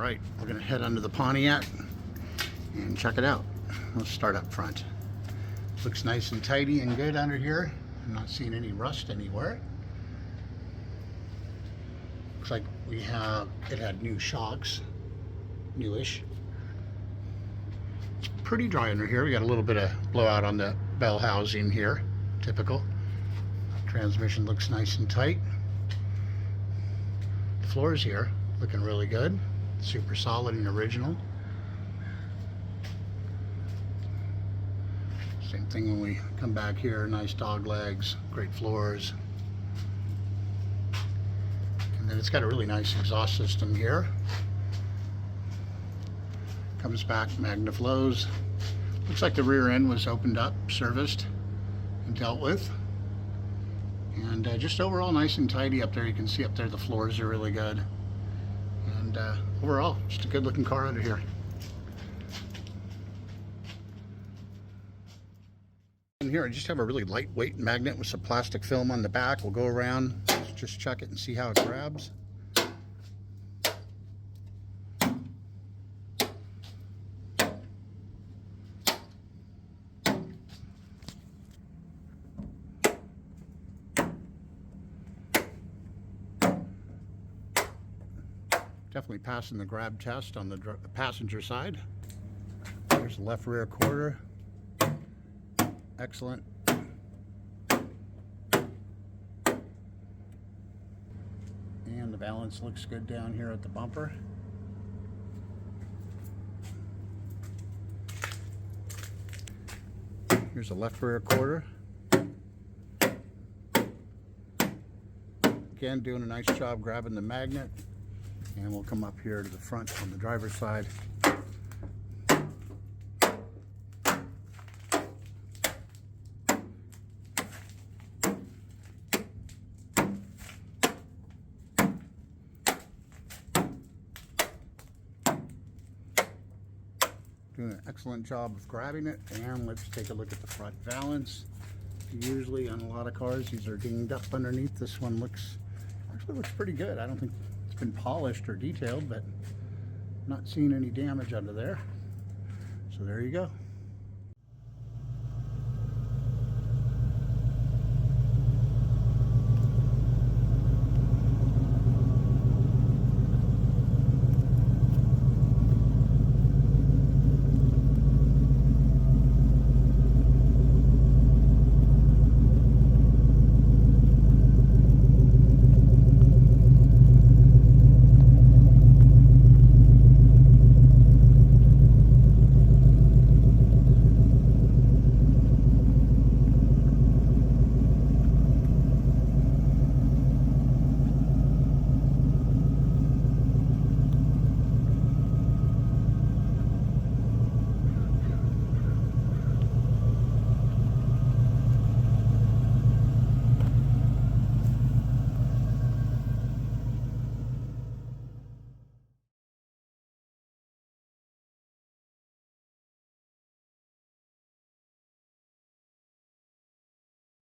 right, we're gonna head under the Pontiac and check it out. Let's start up front. Looks nice and tidy and good under here. I'm not seeing any rust anywhere. Looks like it had new shocks, newish. It's pretty dry under here. We got a little bit of blowout on the bell housing here, typical. Transmission looks nice and tight. The floors here looking really good, super solid and original. Same thing when we come back here, nice dog legs, great floors. And then it's got a really nice exhaust system here. Comes back, MagnaFlows. Looks like the rear end was opened up, serviced, and dealt with. And just overall nice and tidy up there. You can see up there the floors are really good. And overall, just a good looking car under here. In here I just have a really lightweight magnet with some plastic film on the back. We'll go around, just check it and see how it grabs. Definitely passing the grab test on the passenger side. There's the left rear quarter. Excellent. And the balance looks good down here at the bumper. Here's the left rear quarter. Again, doing a nice job grabbing the magnet. And we'll come up here to the front on the driver's side. Doing an excellent job of grabbing it. And let's take a look at the front valance. Usually on a lot of cars these are dinged up underneath. This one actually looks pretty good. I don't think it's been polished or detailed, but not seeing any damage under there. So there you go.